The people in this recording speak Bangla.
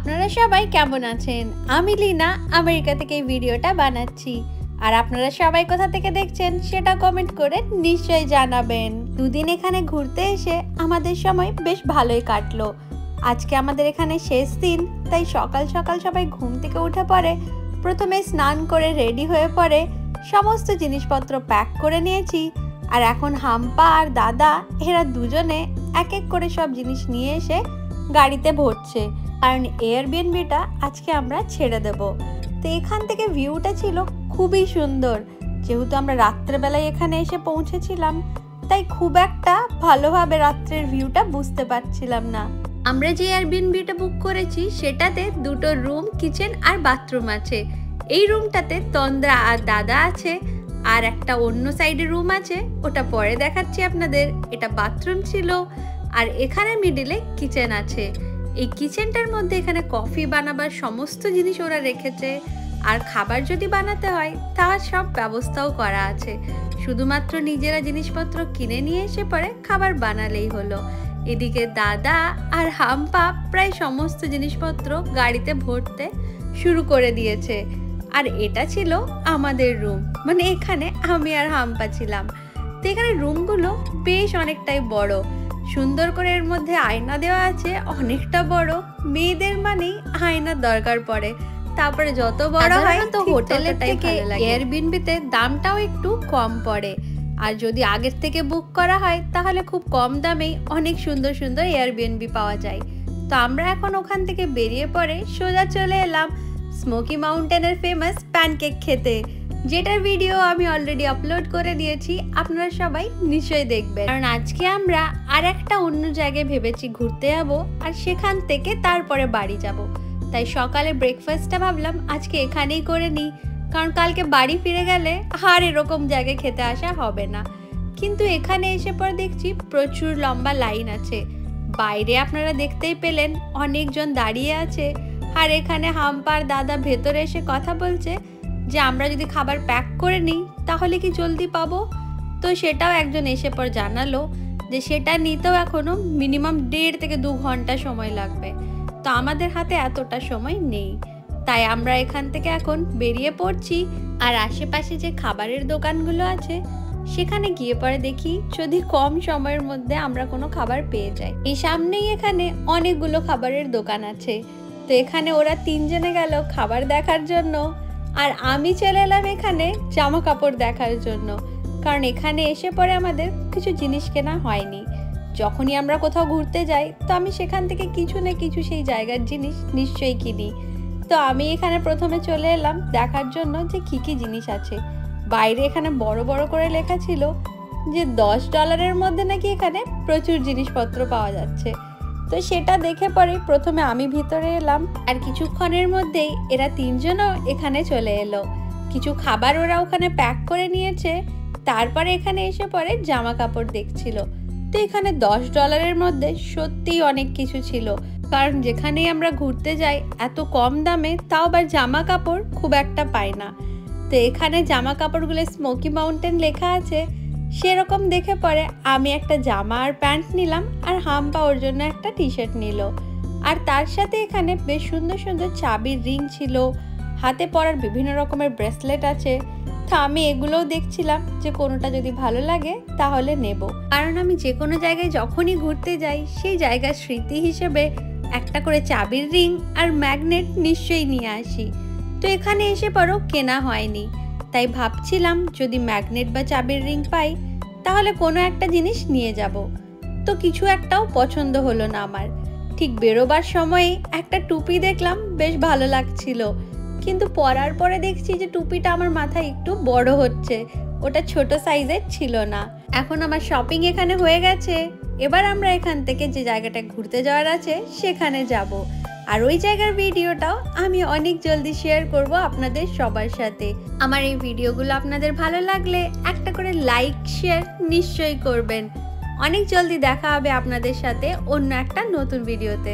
আপনারা সবাই কেমন আছেন? আমি লীনা আমেরিকা থেকে এই ভিডিওটা বানাচ্ছি। আর আপনারা সবাই কোথা থেকে দেখছেন সেটা কমেন্ট করে নিশ্চয়ই জানাবেন। দুদিন এখানে ঘুরতে এসে আমাদের সময় বেশ ভালোই কাটলো। আজকে আমাদের এখানে শেষ দিন, তাই সকাল সকাল সবাই ঘুম থেকে উঠে পড়ে প্রথমে স্নান করে রেডি হয়ে পড়ে সমস্ত জিনিসপত্র প্যাক করে নিয়েছি। আর এখন হাম্পা আর দাদা এরা দুজনে এক এক করে সব জিনিস নিয়ে এসে গাড়িতে ভরছে, কারণ এয়ারবিএনবিটা আজকে আমরা ছেড়ে দেব। তো এখান থেকে ভিউটা ছিল খুবই সুন্দর। যেহেতু আমরা রাত্রেবেলায় এখানে এসে পৌঁছেছিলাম, তাই খুব একটা ভালোভাবে রাত্রের ভিউটা বুঝতে পারছিলাম না। আমরা যে এয়ারবিএনবিটা বুক করেছি সেটাতে দুটো রুম, কিচেন আর বাথরুম আছে। এই রুমটাতে তন্দ্রা আর দাদা আছে, আর একটা অন্য সাইডে রুম আছে, ওটা পরে দেখাচ্ছি আপনাদের। এটা বাথরুম ছিল, আর এখানে মিডিলে কিচেন আছে। এই কিচেনটার মধ্যে এখানে কফি বানাবার সমস্ত জিনিস ওরা রেখেছে, আর খাবার যদি বানাতে হয় তার সব ব্যবস্থাও করা আছে। শুধুমাত্র নিজেরা জিনিসপত্র কিনে নিয়ে এসে পরে খাবার বানালেই হলো। এদিকে দাদা আর হাম্পা প্রায় সমস্ত জিনিসপত্র গাড়িতে ভরতে শুরু করে দিয়েছে। আর এটা ছিল আমাদের রুম, মানে এখানে আমি আর হাম্পা ছিলাম। তো এখানে রুমগুলো বেশ অনেকটাই বড়, সুন্দর করে এর মধ্যে আয়না দেওয়া আছে, অনেকটা বড়। মেয়েদের মানেই আয়নার দরকার পড়ে। তারপরে যত বড় হয় তো হোটেলের থেকে এয়ারবিএনবিতে দামটাও একটু কম পড়ে। আর যদি আগের থেকে বুক করা হয় তাহলে খুব কম দামেই অনেক সুন্দর সুন্দর এয়ারবিএনবি পাওয়া যায়। তো আমরা এখন ওখান থেকে বেরিয়ে পড়ে সোজা চলে এলাম স্মোকি মাউন্টেনের ফেমাস প্যানকেক খেতে, যেটার ভিডিও আমি অলরেডি আপলোড করে দিয়েছি। আপনারা সবাই নিশ্চয়ই দেখবেন, কারণ আজকে আমরা আর একটা অন্য জায়গায় ভেবেছি ঘুরতে যাব, আর সেখান থেকে তারপরে বাড়ি যাব। তাই সকালে ব্রেকফাস্টটা ভাবলাম আজকে এখানেই করে নিই, কারণ কালকে বাড়ি ফিরে গেলে আর এরকম জায়গায় খেতে আসা হবে না। কিন্তু এখানে এসে পর দেখছি প্রচুর লম্বা লাইন আছে। বাইরে আপনারা দেখতেই পেলেন অনেকজন দাঁড়িয়ে আছে, আর এখানে হাম্পার দাদা ভেতরে এসে কথা বলছে যে আমরা যদি খাবার প্যাক করে নিই তাহলে কি জলদি পাবো। তো সেটাও একজন এসে পর জানালো যে সেটা নিতেও এখনো মিনিমাম 1.5 থেকে 2 ঘন্টা সময় লাগবে। তো আমাদের হাতে এতটা সময় নেই, তাই আমরা এখান থেকে এখন বেরিয়ে পড়ছি। আর আশেপাশে যে খাবারের দোকানগুলো আছে সেখানে গিয়ে পরে দেখি যদি কম সময়ের মধ্যে আমরা কোনো খাবার পেয়ে যাই। এই সামনেই এখানে অনেকগুলো খাবারের দোকান আছে। তো এখানে ওরা 3 জনে গেল খাবার দেখার জন্য, আর আমি চলে এলাম এখানে জামা কাপড় দেখার জন্য, কারণ এখানে এসে পরে আমাদের কিছু জিনিস কেনা হয়নি। যখনই আমরা কোথাও ঘুরতে যাই তো আমি সেখান থেকে কিছু না কিছু সেই জায়গার জিনিস নিশ্চয়ই কিনি। তো আমি এখানে প্রথমে চলে এলাম দেখার জন্য যে কি কি জিনিস আছে। বাইরে এখানে বড় বড় করে লেখা ছিল যে $10 মধ্যে নাকি এখানে প্রচুর জিনিসপত্র পাওয়া যাচ্ছে। তো সেটা দেখে পরে প্রথমে আমি ভিতরে এলাম, আর কিছুক্ষণের মধ্যেই এরা 3 জনও এখানে চলে এলো। কিছু খাবার ওরা ওখানে প্যাক করে নিয়েছে, তারপরে এখানে এসে পরে জামা কাপড় দেখছিল। তো এখানে $10 মধ্যে সত্যিই অনেক কিছু ছিল, কারণ যেখানেই আমরা ঘুরতে যাই এত কম দামে তাও আবার জামা কাপড় খুব একটা পাই না। তো এখানে জামা কাপড়গুলো স্মোকি মাউন্টেন লেখা আছে, সেরকম দেখে পরে আমি একটা জামা আর প্যান্ট নিলাম, আর হাম্পা ওর জন্য একটা টি-শার্ট নিল। আর তার সাথে এখানে বেশ সুন্দর সুন্দর চাবির রিং ছিল, হাতে পরার বিভিন্ন রকমের ব্রেসলেট আছে। তো আমি এগুলোও দেখছিলাম যে কোনোটা যদি ভালো লাগে তাহলে নেব, কারণ আমি যে কোনো জায়গায় যখনই ঘুরতে যাই সেই জায়গার স্মৃতি হিসেবে একটা করে চাবির রিং আর ম্যাগনেট নিশ্চয়ই নিয়ে আসি। তো এখানে এসে পরও কেনা হয়নি, তাই ভাবছিলাম যদি ম্যাগনেট বা চাবির রিং পাই তাহলে কোনো একটা জিনিস নিয়ে যাব। তো কিছু একটাও পছন্দ হলো না আমার। ঠিক বেরোবার সময়ে একটা টুপি দেখলাম, বেশ ভালো লাগছিল, কিন্তু পরার পরে দেখছি যে টুপিটা আমার মাথায় একটু বড় হচ্ছে, ওটা ছোট সাইজের ছিল না। এখন আমার শপিং এখানে হয়ে গেছে, এবার আমরা এখান থেকে যে জায়গাটা ঘুরতে যাওয়ার আছে সেখানে যাব। আর ওই জায়গার ভিডিওটাও আমি অনেক জলদি শেয়ার করব আপনাদের সবার সাথে। আমার এই ভিডিওগুলো আপনাদের ভালো লাগলে একটা করে লাইক শেয়ার নিশ্চয়ই করবেন। অনেক জলদি দেখা হবে আপনাদের সাথে অন্য একটা নতুন ভিডিওতে।